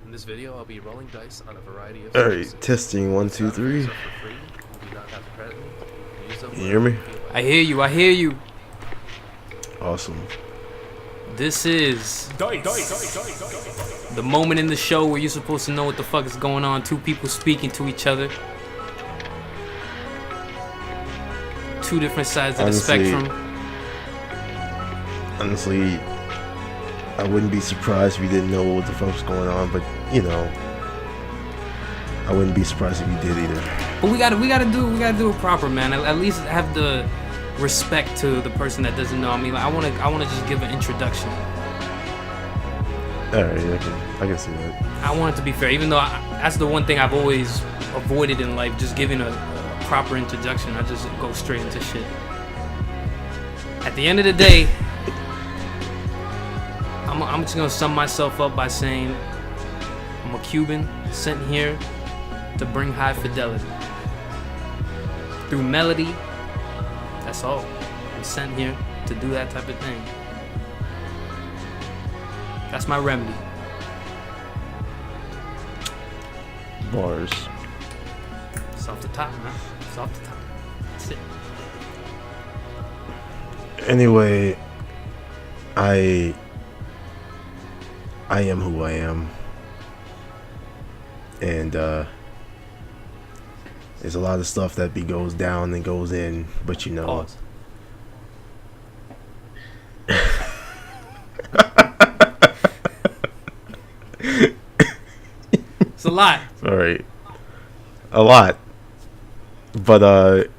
In this video, I'll be rolling dice on a variety of Alright, testing 1, 2, 3. For free. You do not have to credit me. Use them You hear me? I hear you. I hear you. Awesome. This is the moment in the show where you're supposed to know what the fuck is going on. Two people speaking to each other. Two different sides of the spectrum. Honestly, I wouldn't be surprised if you didn't know what the fuck was going on, but you know, I wouldn't be surprised if you did either. But we gotta do it proper, man. At least have the respect to the person that doesn't know. I mean, like, I wanna just give an introduction. Alright, I can see that. I want it to be fair, even though that's the one thing I've always avoided in life, just giving a proper introduction. I just go straight into shit. At the end of the day, I'm just gonna sum myself up by saying I'm a Cuban sent here to bring high fidelity through melody. That's all. I'm sent here to do that type of thing. That's my remedy. Bars. It's off the top, man. It's off the top. That's it. Anyway, I am who I am, and there's a lot of stuff that goes down and goes in, but you know. Pause. It's a lot. All right, a lot, but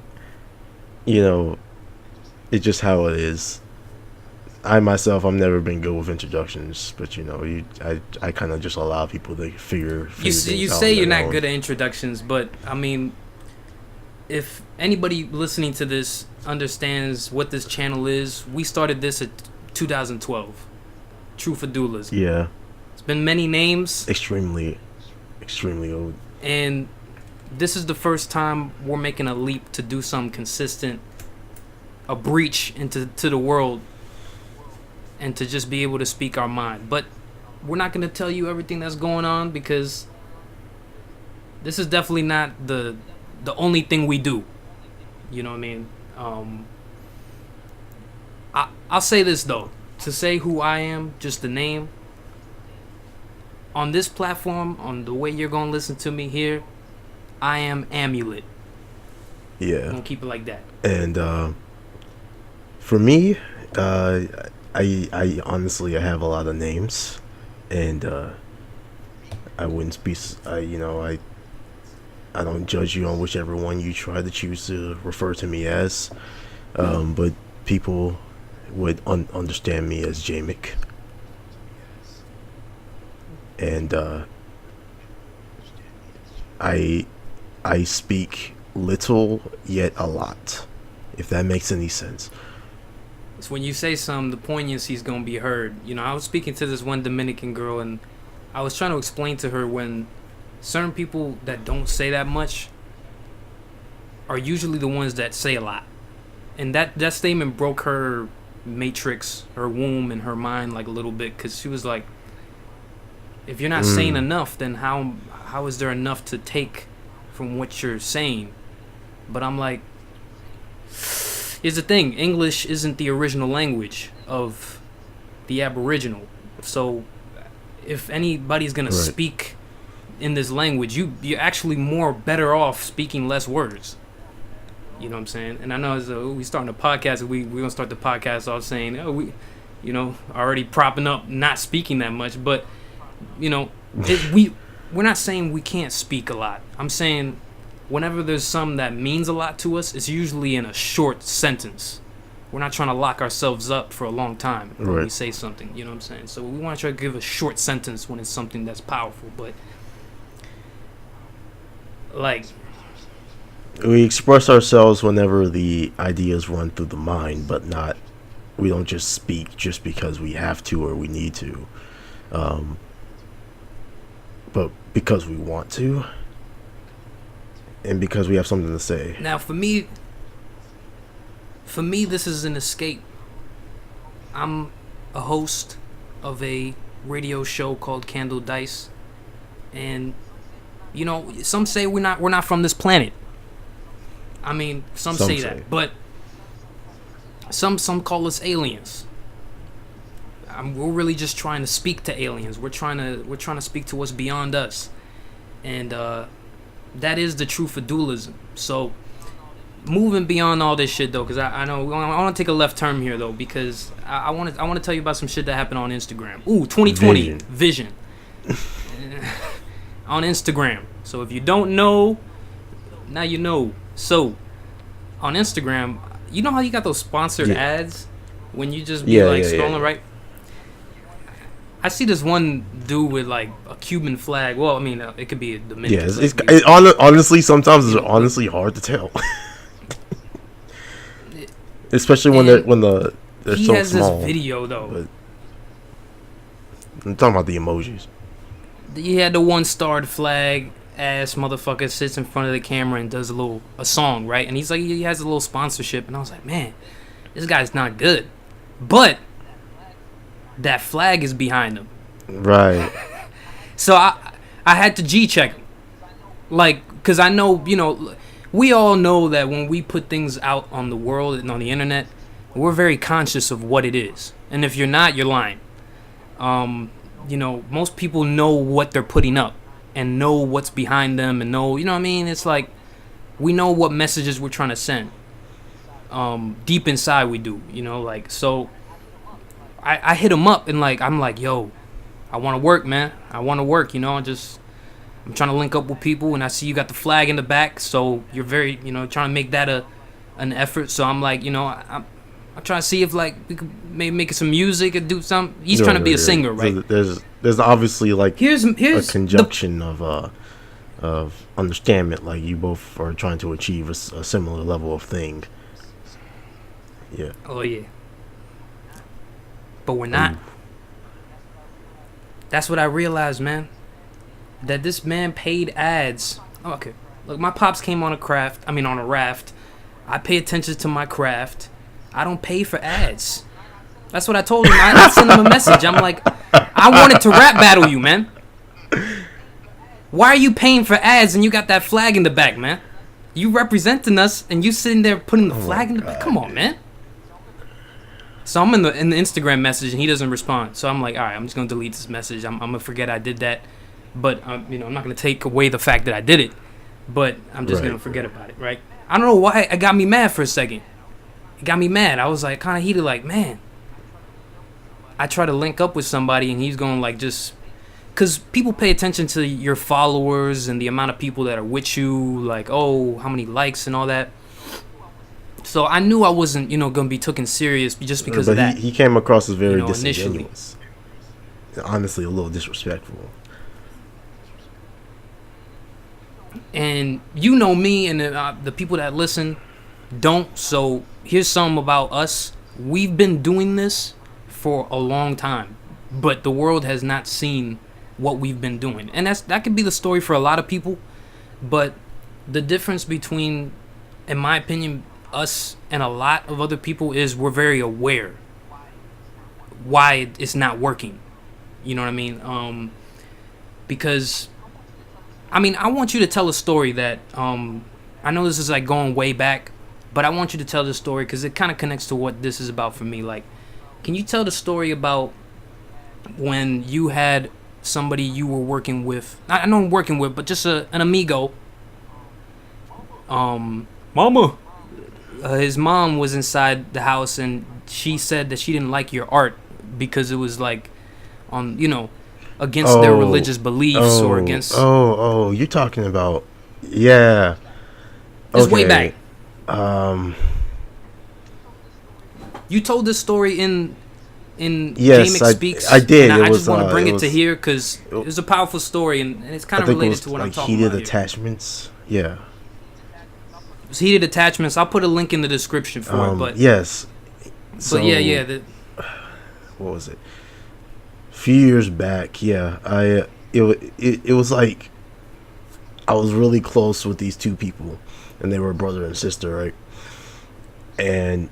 you know, it's just how it is. I myself, I've never been good with introductions, but you know, I kind of just allow people to figure You things out say on you're their not own. good at introductions, but I mean, if anybody listening to this understands what this channel is, we started this at 2012. True for Dualism. Yeah, It's been many names, extremely old. and this is the first time we're making a leap to do something consistent, a breach into the world, and to just be able to speak our mind. But we're not going to tell you everything that's going on, because this is definitely not the only thing we do. You know what I mean? I'll say this though, to say who I am, just the name, on this platform, on the way you're going to listen to me here, I am Amulet. I'm Yeah, going to keep it like that. and for me, I honestly, I have a lot of names, and I wouldn't be, you know, I don't judge you on whichever one you try to choose to refer to me as, but people would understand me as Jamek, and I speak little yet a lot, if that makes any sense. It's when you say something, the poignancy's gonna be heard. You know, I was speaking to this one Dominican girl, and I was trying to explain to her when certain people that don't say that much are usually the ones that say a lot. And that statement broke her matrix, her womb, and her mind like a little bit, because she was like, if you're not saying enough, then how is there enough to take from what you're saying? But I'm like, here's the thing, English isn't the original language of the Aboriginal. So if anybody's gonna speak in this language, you're actually more better off speaking less words. You know what I'm saying? And I know as we starting a podcast, we're gonna start the podcast off saying, oh, we, you know, already propping up not speaking that much, but you know, we're not saying we can't speak a lot. I'm saying whenever there's something that means a lot to us, it's usually in a short sentence. We're not trying to lock ourselves up for a long time when we say something, you know what I'm saying? So we want to try to give a short sentence when it's something that's powerful, but like, We express ourselves whenever the ideas run through the mind, but we don't just speak just because we have to or we need to, but because we want to, and because we have something to say. now for me, this is an escape. I'm a host of a radio show called Candle Dice. And you know, some say we're not from this planet. I mean, some say that, but some call us aliens. We're really just trying to speak to aliens. We're trying to speak to what's beyond us, and that is the truth of dualism. So, moving beyond all this shit though, because I know I want to take a left turn here though, because I want to tell you about some shit that happened on Instagram. Ooh, 2020 vision on Instagram. So if you don't know, now you know. So on Instagram, you know how you got those sponsored ads when you just be scrolling right. I see this one dude with like a Cuban flag. Well, I mean, it could be a Dominican. Yeah, honestly, sometimes it's honestly hard to tell, especially when they're so small. He has this video though. But I'm talking about the emojis. He had the one starred flag ass motherfucker sits in front of the camera and does a song, right? And he's like, he has a little sponsorship, and I was like, man, this guy's not good, but that flag is behind him, right? So I had to G-check him, like, because I know, you know, we all know that when we put things out on the world and on the internet, we're very conscious of what it is, and if you're not, you're lying. You know, most people know what they're putting up and know what's behind them and know, you know what I mean? It's like, we know what messages we're trying to send. Deep inside we do, you know, like, so I hit him up and like, I'm like, yo, I want to work, man. I want to work, you know, I'm trying to link up with people, and I see you got the flag in the back, so you're very, you know, trying to make that an effort. So I'm like, you know, I'm trying to see if like we could maybe make some music and do something. He's trying to be a singer, right? So there's obviously like here's a conjunction of understanding, like you both are trying to achieve a similar level of thing. Yeah. Oh yeah. But we're not. That's what I realized, man. That this man paid ads. Oh, okay. Look, my pops came on a raft. I pay attention to my craft. I don't pay for ads. That's what I told him. I sent him a message. I'm like, I wanted to rap battle you, man. Why are you paying for ads and you got that flag in the back, man? You representing us and you sitting there putting the flag in the back. Come on, man. So I'm in the Instagram message and he doesn't respond. So I'm like, all right, I'm just gonna delete this message. I'm gonna forget I did that. But you know, I'm not gonna take away the fact that I did it. But I'm just gonna forget about it, right? I don't know why it got me mad for a second. It got me mad. I was like kind of heated, like, man. I try to link up with somebody and he's going like just, cause people pay attention to your followers and the amount of people that are with you, like, oh, how many likes and all that. So I knew I wasn't, you know, gonna be taken serious just because of that. He came across as very disingenuous. Initially. Honestly, a little disrespectful. And you know me and the people that listen don't. So here's something about us. We've been doing this for a long time, but the world has not seen what we've been doing. And that could be the story for a lot of people. But the difference between, in my opinion, us and a lot of other people is we're very aware why it's not working. You know what I mean? Because I mean, I want you to tell a story that I know this is like going way back, but I want you to tell the story because it kind of connects to what this is about for me. Like, can you tell the story about when you had somebody you were working with? I know I'm working with, but just an amigo. Mama. His mom was inside the house and she said that she didn't like your art because it was like on, you know, against their religious beliefs or against. You're talking about, yeah. It's way back. You told this story in yes, Jamek Speaks. I did. And I just want to bring it to here because it was a powerful story and it's kind of related to what I'm talking about. Heated attachments. Yeah. It was heated attachments. I'll put a link in the description for it. But yes. So, but yeah. What was it? A few years back, yeah. It was like I was really close with these two people, and they were brother and sister, right? And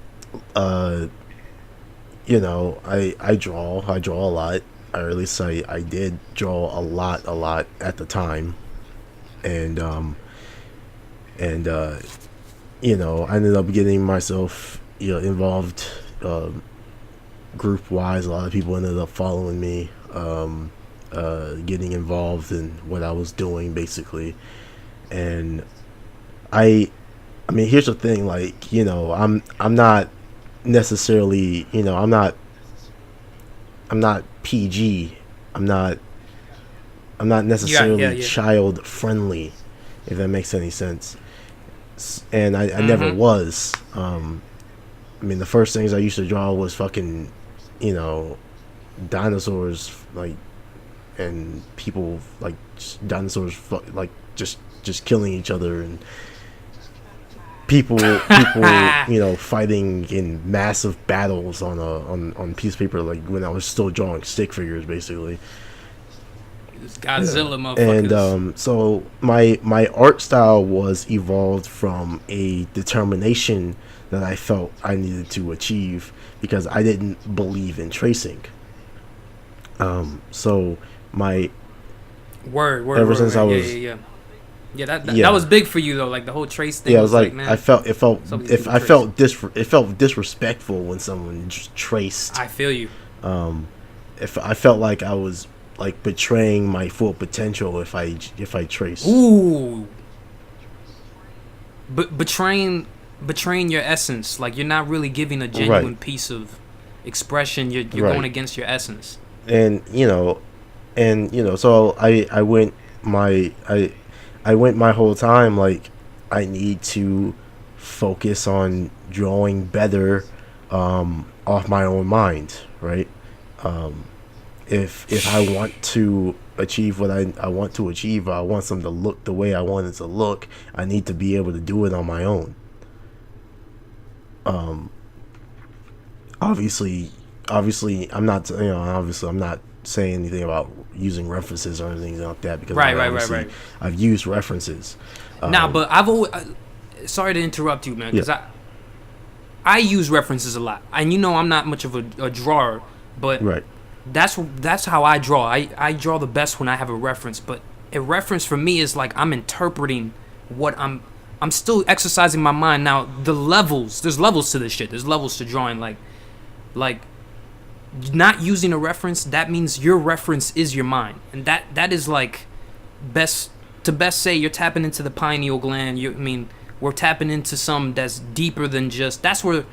you know, I draw a lot, or at least I did draw a lot at the time, and you know, I ended up getting myself, you know, involved group wise. A lot of people ended up following me, getting involved in what I was doing basically. And I mean, here's the thing, like, you know, I'm not necessarily, you know, I'm not PG. I'm not necessarily child friendly, if that makes any sense. And I never was. I mean, the first things I used to draw was fucking, you know, dinosaurs, like, and people, like, dinosaurs, like, just killing each other, and people you know, fighting in massive battles on a piece of paper, like when I was still drawing stick figures basically. Godzilla motherfuckers. And so my art style was evolved from a determination that I felt I needed to achieve because I didn't believe in tracing. So my word ever since I was that was big for you though, like the whole trace thing. Yeah, I was like, man, I felt disrespectful when someone just traced. I feel you. If I felt like I was like betraying my full potential if I traced. Ooh. But betraying your essence, like you're not really giving a genuine piece of expression. You're going against your essence. And you know, so I went my whole time like I need to focus on drawing better off my own mind, right? If I want to achieve what I want to achieve, I want something to look the way I want it to look, I need to be able to do it on my own. Obviously I'm not, you know, obviously I'm not saying anything about using references or anything like that because right. I've used references. But I've always sorry to interrupt you, man, because I use references a lot, and you know I'm not much of a drawer, but that's how I draw. I draw the best when I have a reference, but a reference for me is like I'm interpreting what I'm still exercising my mind. Now there's levels to this shit. There's levels to drawing. Like not using a reference, that means your reference is your mind, and that is like best say you're tapping into the pineal gland. We're tapping into some that's deeper than just. That's where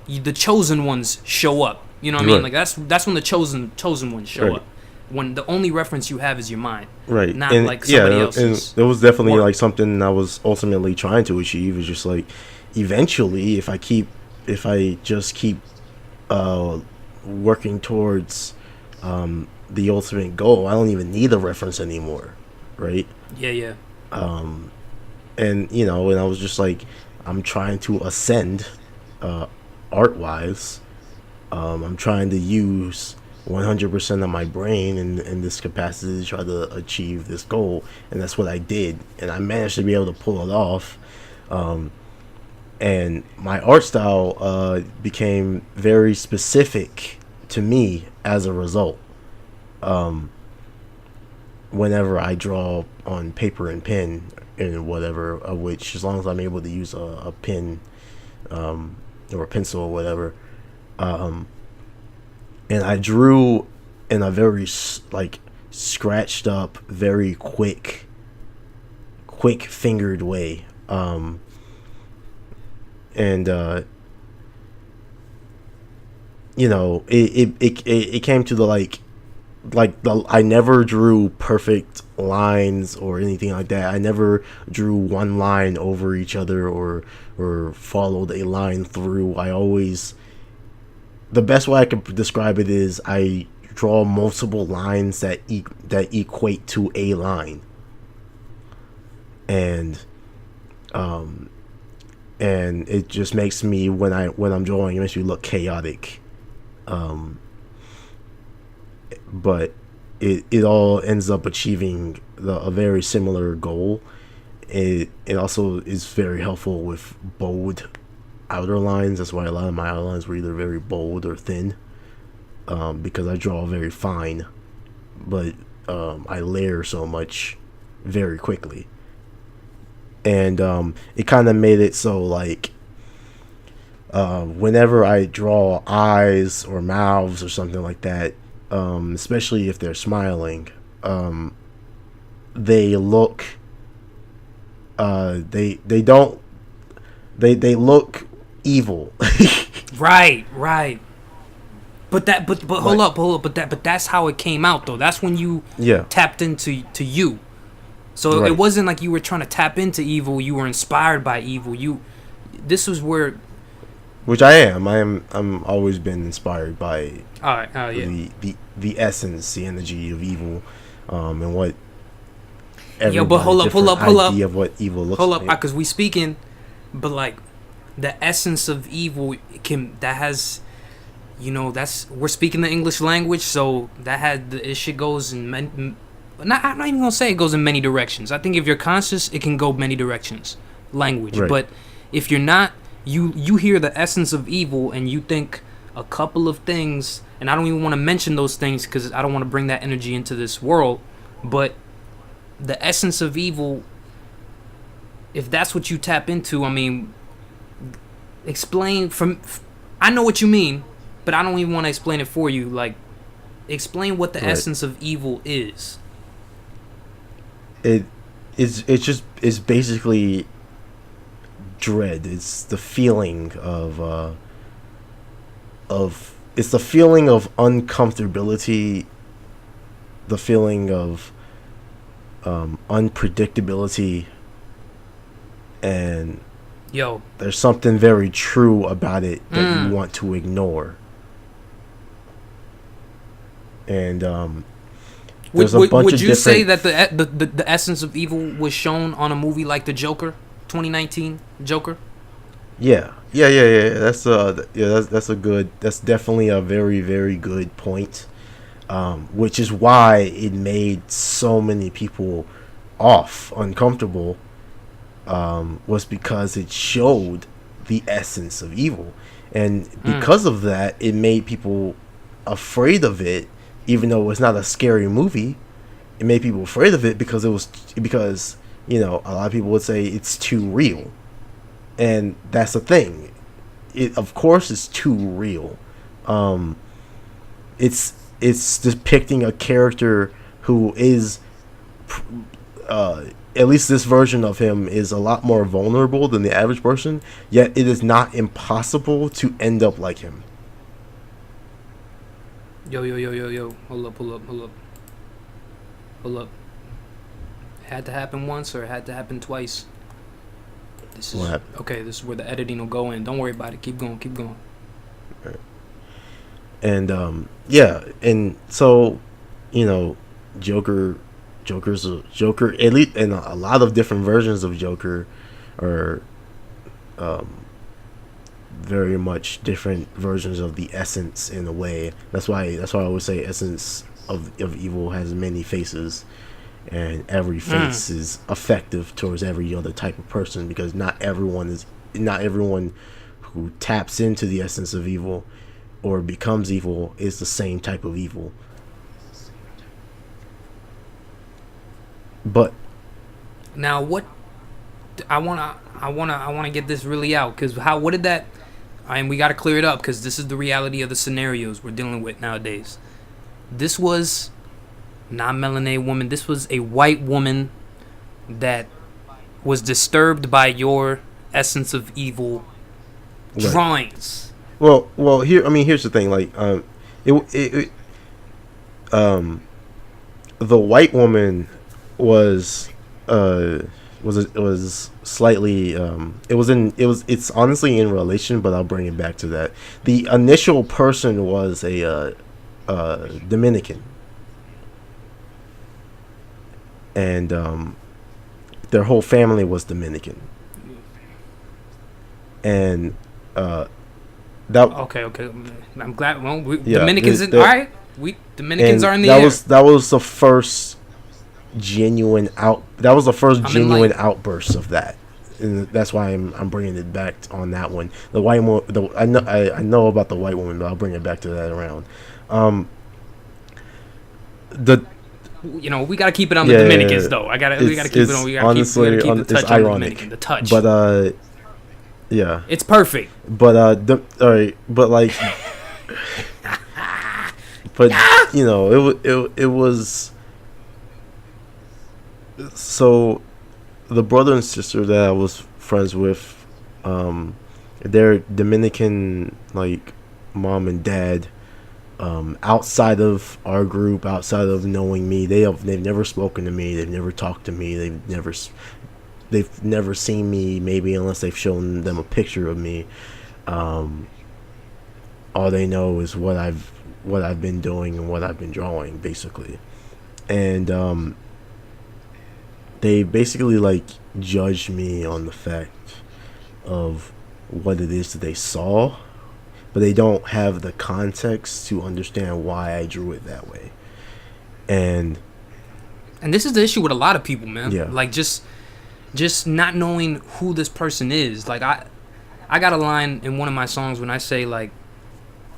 the chosen ones show up. You know what I mean? Like that's when the chosen ones show up. When the only reference you have is your mind, right? Not and, like somebody else's. And it was definitely like something I was ultimately trying to achieve. Is just like eventually, if I just keep working towards the ultimate goal, I don't even need a reference anymore, right? Yeah. And you know, and I was just like, I'm trying to ascend art wise. I'm trying to use 100% of my brain in this capacity to try to achieve this goal, and that's what I did, and I managed to be able to pull it off. And my art style became very specific to me as a result. Whenever I draw on paper and pen and whatever, which as long as I'm able to use a pen or a pencil or whatever, and I drew in a very like scratched up, very quick fingered way. And you know, it came to the like the I never drew perfect lines or anything like that. I never drew one line over each other or followed a line through. I always, the best way I can describe it is I draw multiple lines that equate to a line, and it just makes me, when I'm drawing, it makes me look chaotic. But it all ends up achieving a very similar goal. It also is very helpful with bold outer lines. That's why a lot of my outlines were either very bold or thin, because I draw very fine. but I layer so much very quickly, and it kind of made it so like whenever I draw eyes or mouths or something like that, especially if they're smiling, they look they don't they look evil. Right, right. But hold up. But that's how it came out though. That's when you Yeah. tapped into you. So Right. it wasn't like you were trying to tap into evil. You were inspired by evil. This was where. Which I am. I'm always been inspired by All right. Yeah. the essence, the energy of evil, and what. Yo, but hold up. Idea of what evil looks Hold up, like. because we speaking, but like, the essence of evil has, that's we're speaking the English language, so it shit goes in I'm not even gonna say it goes in many directions. I think if you're conscious, it can go many directions, language. Right. But if you're not, you hear the essence of evil and you think a couple of things, and I don't even want to mention those things because I don't want to bring that energy into this world, but the essence of evil, if that's what you tap into, I mean, explain I know what you mean, but I don't even want to explain it for you. Like, explain what the Right. essence of evil is. It's basically dread. It's the feeling of it's the feeling of uncomfortability, the feeling of unpredictability, and Yo, there's something very true about it that you want to ignore. And there's a bunch would of you say different- that the essence of evil was shown on a movie like The Joker, 2019 Joker? Yeah. That's that's definitely a very, very good point. Which is why it made so many people uncomfortable. Was because it showed the essence of evil, and because of that, it made people afraid of it. Even though it's not a scary movie, it made people afraid of it because a lot of people would say it's too real, and that's the thing. It of course is too real. It's depicting a character who is at least this version of him is a lot more vulnerable than the average person, yet it is not impossible to end up like him. Yo. Hold up. Had to happen once or it had to happen twice? This is What happened? okay. This is where the editing will go in. Don't worry about it. Keep going. And and so, Joker's a Joker, at least, and a lot of different versions of Joker are very much different versions of the essence in a way. That's why I always say essence of evil has many faces, and every face is effective towards every other type of person, because not everyone who taps into the essence of evil or becomes evil is the same type of evil. But Now, what I wanna get this really out, because what did that? And we gotta clear it up, because this is the reality of the scenarios we're dealing with nowadays. This was not a melanated woman. This was a white woman that was disturbed by your essence of evil Right. drawings. well, here's the thing. Like, the white woman was slightly it's honestly in relation, but I'll bring it back to that. The initial person was a Dominican, and their whole family was Dominican, and that Okay. I'm glad. Well, Yeah, Dominicans, the- all right. Dominicans and are in the that air. that was the first genuine like- outburst of that, and that's why I'm bringing it back on that one. The white woman, I know about the white woman, but I'll bring it back to that around. the we gotta keep it on the Dominicans though. We gotta keep it on. We gotta honestly, keep the touch it's on the ironic, Dominican. The touch, but yeah, it's perfect. but all right, but like, but it was so the brother and sister that I was friends with, they're Dominican, like mom and dad. Outside of our group, outside of knowing me, they've never spoken to me. They've never talked to me. They've never seen me. Maybe unless they've shown them a picture of me. All they know is what I've been doing and what I've been drawing, basically. And they basically like judged me on the fact of what it is that they saw, but they don't have the context to understand why I drew it that way. And this is the issue with a lot of people, man. Yeah. Like just not knowing who this person is. Like I got a line in one of my songs when I say like,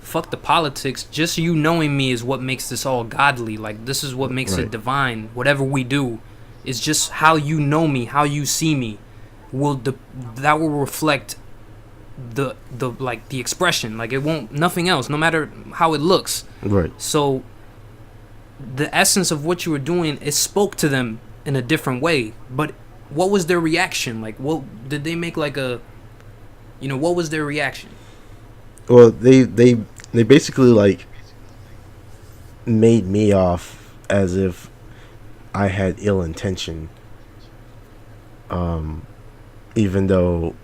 fuck the politics, just you knowing me is what makes this all godly. Like this is what makes Right. it divine. Whatever we do is just how you know me, how you see me that will reflect the expression. Like it won't, nothing else, no matter how it looks. right, So the essence of what you were doing, it spoke to them in a different way. But what was their reaction? Like, what did they make? Like what was their reaction? well, they basically like made me off as if I had ill intention, even though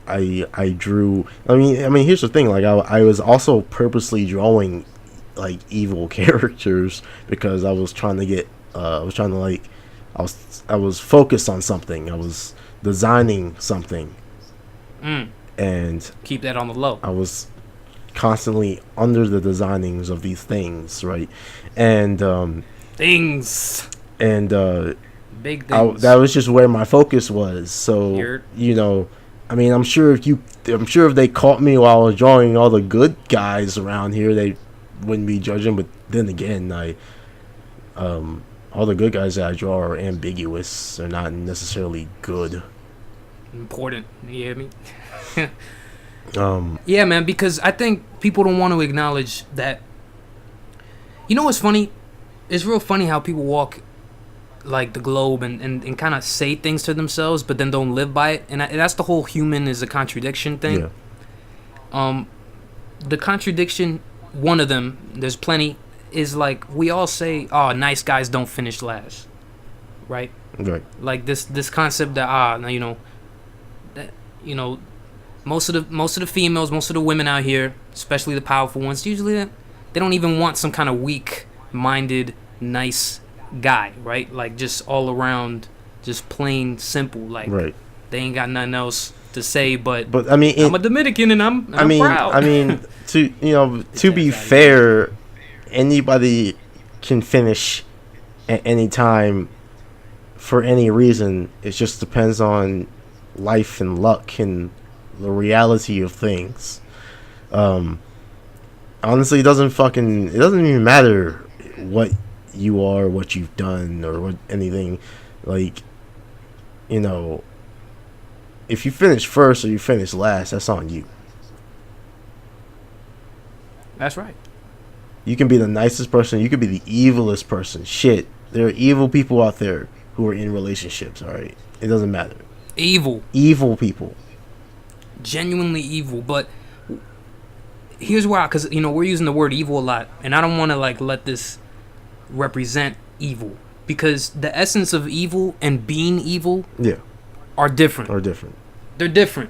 I drew. I mean, here's the thing. Like, I was also purposely drawing like evil characters because I was trying to get. I was focused on something. I was designing something, and Keep that on the low. I was constantly under the designings of these things, right? And Things. Big things. that was just where my focus was. So I mean, I'm sure if they caught me while I was drawing all the good guys around here, they wouldn't be judging. But then again, all the good guys that I draw are ambiguous. They're not necessarily good. Important. You hear me? Um, Yeah, man, because I think people don't want to acknowledge that. You know what's funny? It's real funny how people walk like the globe and kind of say things to themselves, but then don't live by it. And that's the whole human is a contradiction thing. yeah, The contradiction, one of them, there's plenty, is like we all say, "Oh, nice guys don't finish last," right? right, Like this concept that most of the females, most of the women out here, especially the powerful ones, usually they don't even want some kind of weak-minded, nice guy, right? Like just all around, just plain simple. Like right. they ain't got nothing else to say. But I mean, I'm a Dominican and I'm proud. I mean, to be fair, anybody can finish at any time for any reason. It just depends on life and luck and the reality of things. Honestly, it doesn't even matter what you are, what you've done, or what anything. Like, if you finish first or you finish last, that's on you. That's right. You can be the nicest person, you could be the evilest person. Shit, there are evil people out there who are in relationships. All right, it doesn't matter. Evil People. genuinely evil. But here's why, because we're using the word evil a lot, and I don't want to like let this represent evil, because the essence of evil and being evil Yeah, are different. They're different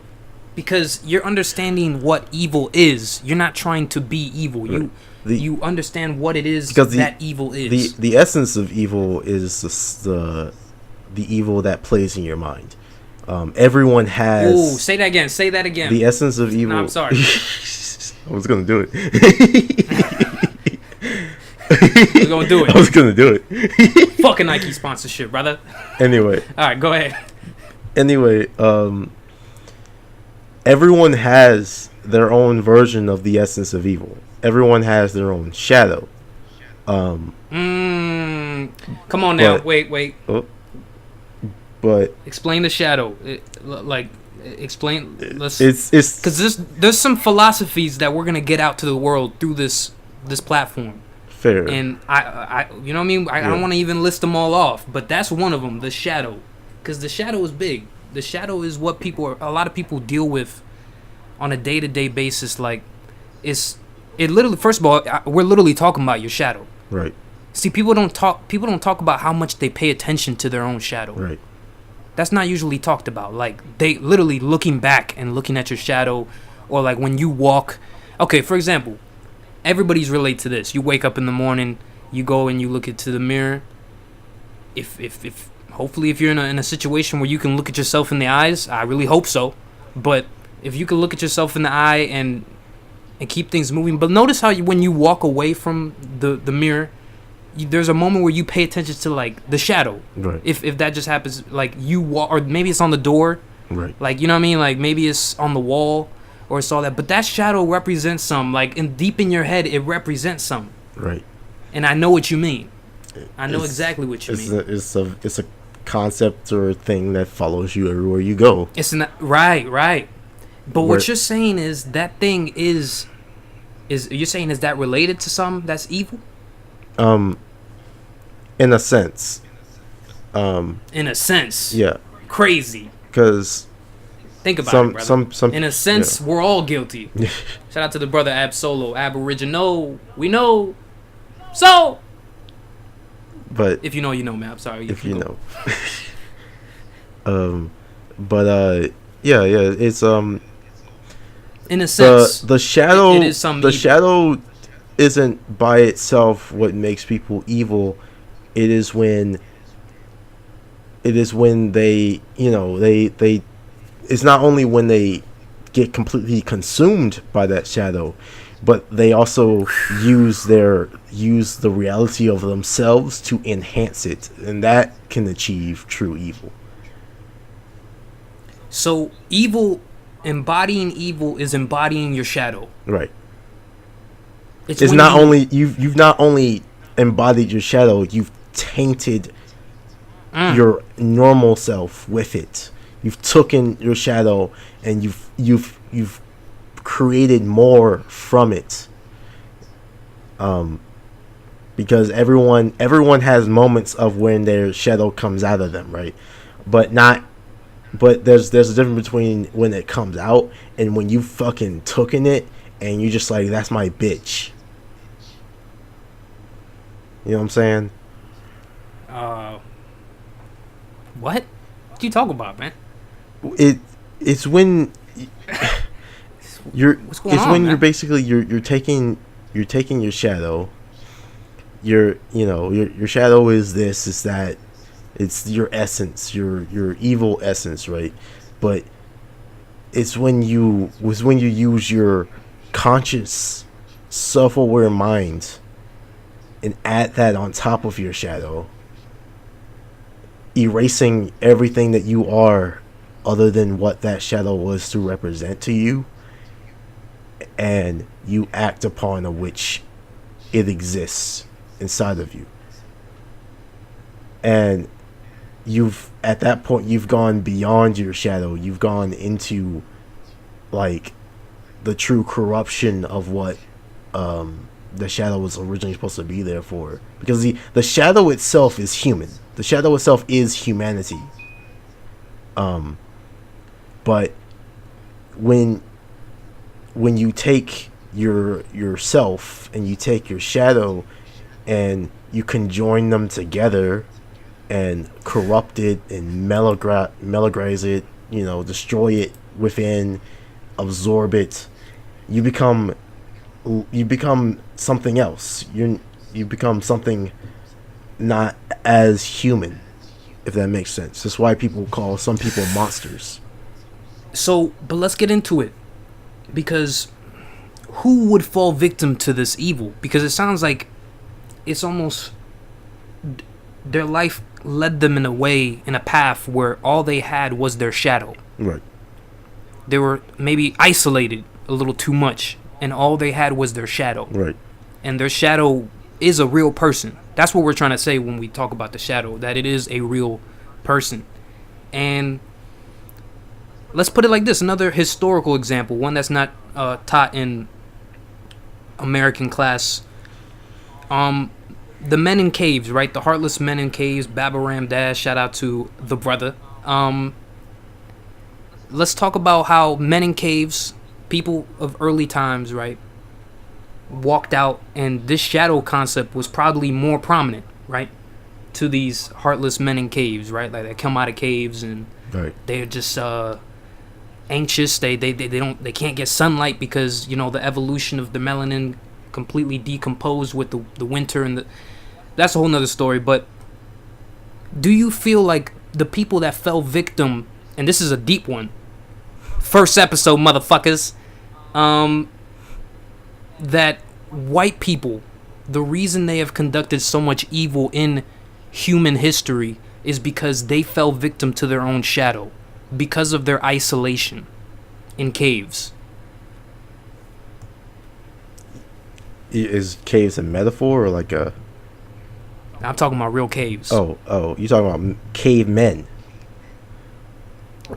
because you're understanding what evil is. You're not trying to be evil. Right. You understand what it is Because that evil is. the essence of evil is the evil that plays in your mind. Everyone has. Ooh, say that again. Say that again. The essence of evil. No, I'm sorry. I was gonna do it. We're gonna do it. I was gonna do it. Fucking Nike sponsorship, brother. Anyway, All right, go ahead. Everyone has their own version of the essence of evil. Everyone has their own shadow. Come on now. But- Wait. But Explain the shadow. Explain. Let's. it's Because there's some philosophies that we're gonna get out to the world through this platform, fair. and I you know what I mean. I don't want to even list them all off, but that's one of them. The shadow, because the shadow is big. The shadow is what a lot of people deal with on a day-to-day basis. Like, it literally. First of all, we're literally talking about your shadow. Right. See, people don't talk about how much they pay attention to their own shadow. Right. That's not usually talked about. Like, they literally looking back and looking at your shadow, or like when you walk. Okay, for example, everybody's relate to this. You wake up in the morning, you go and you look into the mirror. If hopefully if you're in a situation where you can look at yourself in the eyes, I really hope so. But if you can look at yourself in the eye and keep things moving. But notice how when you walk away from the mirror, there's a moment where you pay attention to like the shadow. Right. If that just happens, like you walk, or maybe it's on the door. Right. Like, you know what I mean? Like maybe it's on the wall or it's all that. But that shadow represents some. Like deep in your head, it represents some. Right. And I know what you mean. I know exactly what you mean. It's a concept or a thing that follows you everywhere you go. It's not right. But Where- what you're saying is that thing is you're saying is that related to something that's evil? In a sense. In a sense. Yeah. Crazy. Because Think about it, brother. some In a sense, we're all guilty. Shout out to the brother Ab Solo, Aboriginal. We know. So, but if you know, you know, man. I'm sorry. if you go. know. Yeah, it's In a sense, the shadow it is some the evil. shadow isn't by itself what makes people evil. It is when they, you know, they it's not only when they get completely consumed by that shadow, but they also use the reality of themselves to enhance it, and that can achieve true evil. So embodying evil is embodying your shadow. Right. It's It's when not you- only you've not only embodied your shadow, you've tainted your normal self with it. You've taken your shadow and you've created more from it. Because everyone has moments of when their shadow comes out of them, right? But there's a difference between when it comes out and when you fucking taken it and you just like, that's my bitch. You know what I'm saying? What? What you talking about, man? It's when you're What's going it's on, when man? you're basically you're taking your shadow. Your shadow is this, is that, it's your essence, your evil essence, right? But it's when you use your conscious, self-aware mind and add that on top of your shadow, erasing everything that you are other than what that shadow was to represent to you, and you act upon which it exists inside of you. And at that point you've gone beyond your shadow. You've gone into like the true corruption of what the shadow was originally supposed to be there for, because the shadow itself is human. The shadow itself is humanity. But when you take yourself and you take your shadow and you conjoin them together and corrupt it and melagrize it, destroy it within, absorb it, you become something else. You become something not as human, if that makes sense. That's why people call some people monsters. So, but let's get into it, because who would fall victim to this evil? Because it sounds like it's almost their life led them in a path where all they had was their shadow. Right. They were maybe isolated a little too much, and all they had was their shadow. Right. And their shadow, is a real person. That's what we're trying to say when we talk about the shadow, that it is a real person. And let's put it like this, another historical example, one that's not taught in American class. The men in caves, right? The heartless men in caves, Baba Ram Dash, shout out to the brother. Let's talk about how men in caves, people of early times, right, walked out, and this shadow concept was probably more prominent, right, to these heartless men in caves, right? Like they come out of caves and Right. they're just anxious. They can't get sunlight because, you know, the evolution of the melanin completely decomposed with the winter, and that's a whole nother story. But do you feel like the people that fell victim, and this is a deep one, first episode, motherfuckers, that white people, the reason they have conducted so much evil in human history is because they fell victim to their own shadow because of their isolation in caves? Is caves a metaphor or like a... I'm talking about real caves. Oh, you talking about cavemen?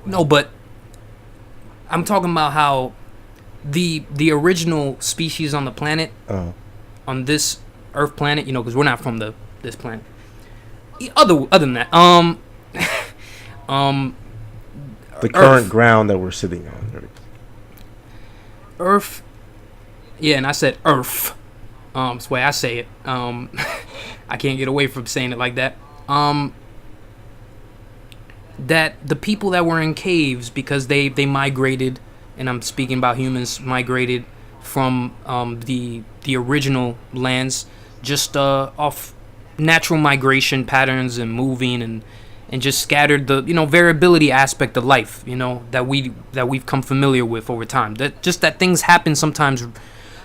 No, but I'm talking about how the original species on the planet, on this Earth planet, you know, because we're not from this planet. Other than that, the current ground that we're sitting on. Right? Earth. Yeah, and I said Earth. It's the way I say it. I can't get away from saying it like that. That the people that were in caves, because they migrated, and I'm speaking about humans, migrated from the original lands, just off natural migration patterns and moving and just scattered the, you know, variability aspect of life, you know, that we've come familiar with over time. That things happen sometimes,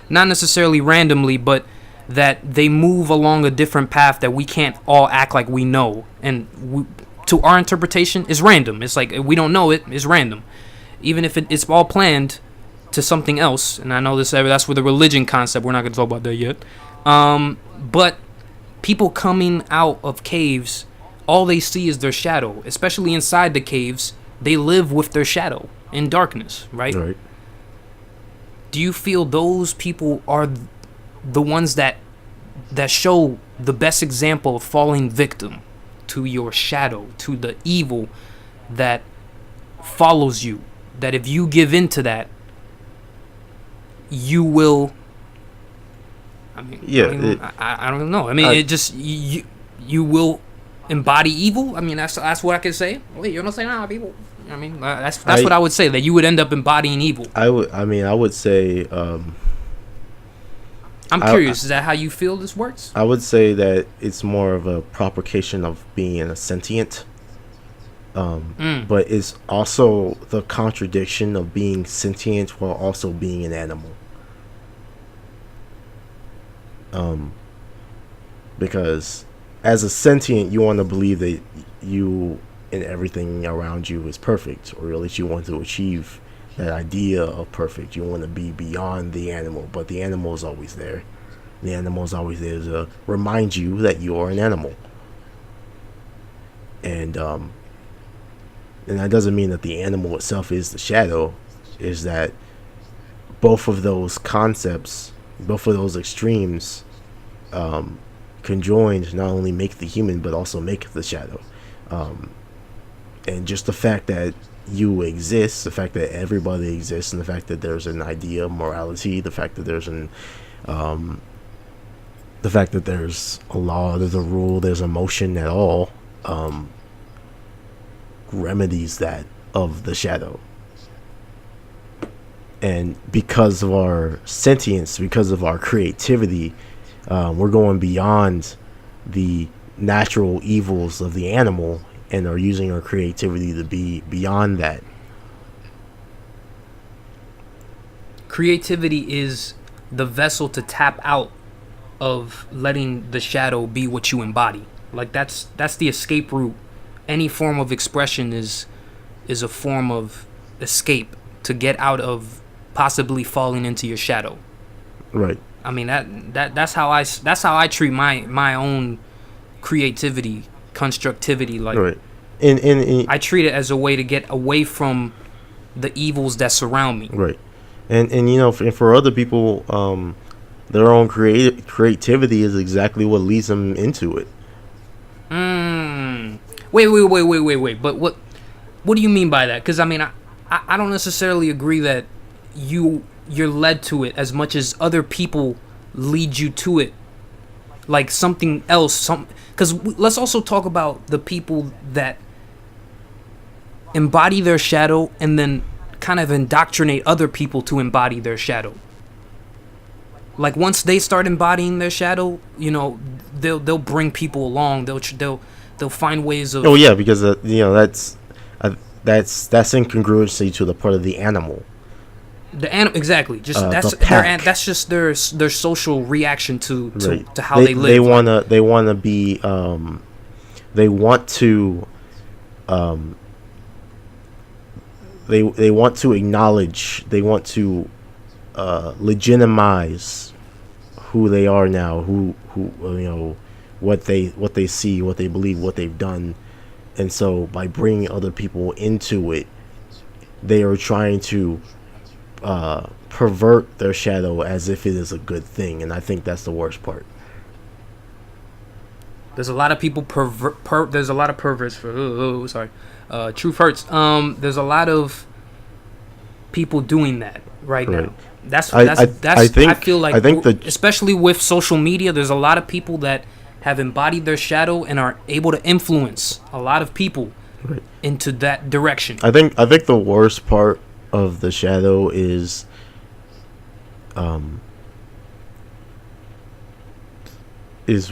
not necessarily randomly, but that they move along a different path that we can't all act like we know, and to our interpretation is random. It's like we don't know it's random, even if it's all planned to something else. And I know that's where the religion concept, we're not going to talk about that yet, but people coming out of caves, all they see is their shadow. Especially inside the caves, they live with their shadow in darkness, right? Right. Do you feel those people are the ones that show the best example of falling victim to your shadow, to the evil that follows you? That if you give in to that, you will... I mean, yeah, I don't know. I mean, it just you will embody evil. I mean, that's what I can say. Wait, you don't say nah, people. I mean, that's what I would say, that you would end up embodying evil. I would say. I'm curious. Is that how you feel this works? I would say that it's more of a provocation of being a sentient. But it's also the contradiction of being sentient while also being an animal. Because as a sentient, you want to believe that you and everything around you is perfect, or at least you want to achieve that idea of perfect. You want to be beyond the animal, but the animal is always there. The animal is always there to remind you that you are an animal. And that doesn't mean that the animal itself is the shadow. Is that both of those concepts, both of those extremes, conjoined not only make the human but also make the shadow. And just the fact that you exist, the fact that everybody exists, and the fact that there's an idea of morality, the fact that there's the fact that there's a law, there's a rule, there's emotion at all, remedies that of the shadow. And because of our sentience, because of our creativity, we're going beyond the natural evils of the animal and are using our creativity to be beyond that. Creativity is the vessel to tap out of letting the shadow be what you embody. Like that's the escape route. Any form of expression is a form of escape to get out of possibly falling into your shadow. Right. I mean that's how I treat my own creativity, constructivity. Like, Right. And I treat it as a way to get away from the evils that surround me. right. And you know, for other people, their own creativity is exactly what leads them into it. Wait. But what do you mean by that? Because I mean, I don't necessarily agree that you're led to it as much as other people lead you to it. Like something else, because let's also talk about the people that embody their shadow and then kind of indoctrinate other people to embody their shadow. Like once they start embodying their shadow, you know, they'll bring people along. They'll find ways of. Oh yeah, because you know that's incongruency to the part of the animal. The animal, exactly. Just that's just their social reaction to Right. how they live. They wanna be they want to they want to acknowledge, they want to legitimize who they are now, who you know, what they see, what they believe, what they've done. And so by bringing other people into it, they are trying to pervert their shadow as if it is a good thing, and I think that's the worst part. There's a lot of people there's a lot of perverts for sorry. Truth hurts. There's a lot of people doing that right now. I feel like especially with social media, there's a lot of people that have embodied their shadow and are able to influence a lot of people into that direction. I think the worst part of the shadow is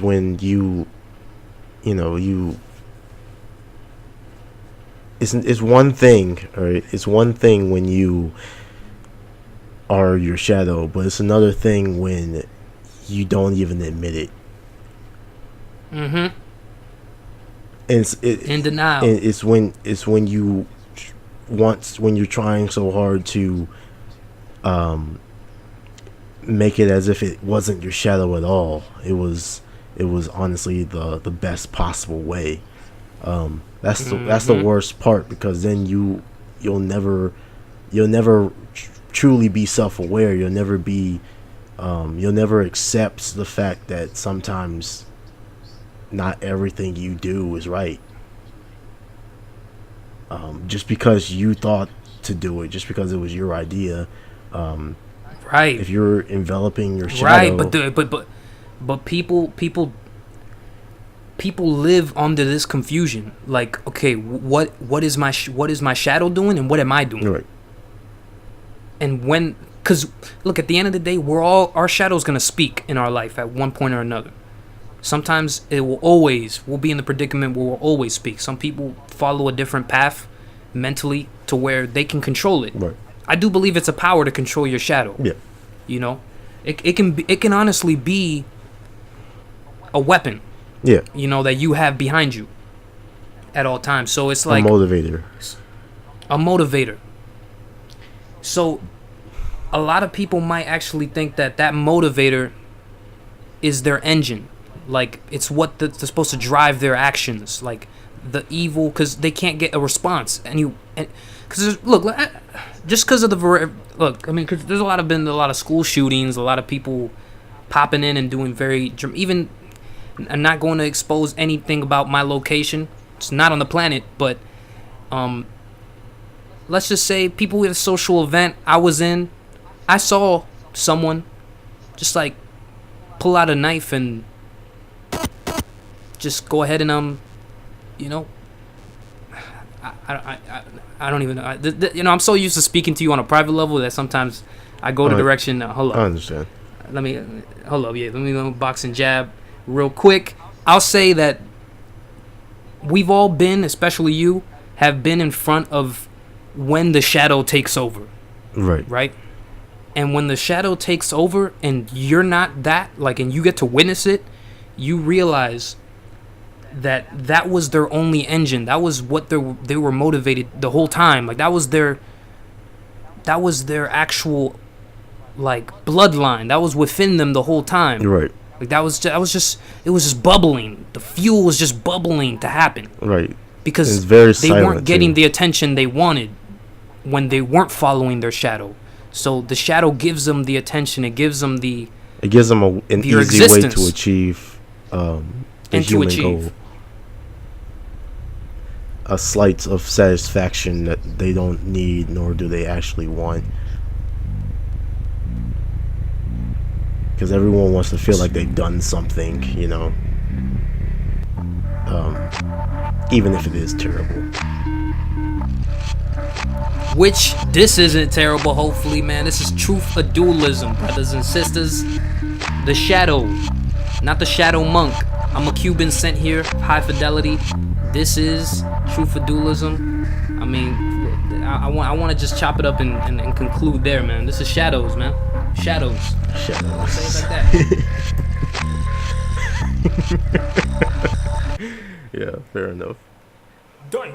when you know it's one thing, right? It's one thing when you are your shadow, but it's another thing when you don't even admit it. Mm-hmm. And in denial. And it's when you're trying so hard to make it as if it wasn't your shadow at all. It was honestly the best possible way. That's the worst part, because then you'll never truly be self-aware. You'll never accept the fact that sometimes not everything you do is right. Just because you thought to do it, just because it was your idea. Right. If you're enveloping your shadow. Right, but people live under this confusion. Like, okay, what is my shadow doing, and what am I doing? Right. And because look, at the end of the day, our shadow's gonna speak in our life at one point or another. Sometimes we'll be in the predicament where we'll always speak. Some people follow a different path mentally to where they can control it. Right. I do believe it's a power to control your shadow. Yeah. You know, it can honestly be a weapon. Yeah. You know, that you have behind you at all times. So it's like a motivator. A motivator. So a lot of people might actually think that that is their engine. Like, it's what they're supposed to drive their actions. Like, the evil, because they can't get a response. Because, look, just because of look, I mean, because there's been a lot of school shootings, a lot of people popping in and doing even, I'm not going to expose anything about my location. It's not on the planet, but let's just say people at a social event I was in, I saw someone just like pull out a knife and just go ahead and you know, I don't even know. You know, I'm so used to speaking to you on a private level that sometimes I go the direction. Hold up. I understand. Let me box and jab real quick. I'll say that we've all been, especially you, have been in front of when the shadow takes over. Right. Right? And when the shadow takes over and you're not that, like, and you get to witness it, you realize that was their only engine. That was what they were motivated the whole time. Like, that was their actual like bloodline that was within them the whole time. Right. Like it was just bubbling. The fuel was just bubbling to happen. Right. Because it's very they weren't getting too. the attention they wanted when they weren't following their shadow. So the shadow gives them the attention. It gives them an easy existence. way to achieve the And to human achieve. goal. A slight of satisfaction that they don't need nor do they actually want. Because everyone wants to feel like they've done something, you know. Even if it is terrible. Which this isn't terrible, hopefully, man. This is truth of dualism, brothers and sisters. The shadow, not the shadow monk. I'm a Cuban sent here, high fidelity. This is truth of dualism. I mean, I want to just chop it up and conclude there, man. This is shadows, man. Shadows. Shadows. Say it like that. Yeah, fair enough. Done.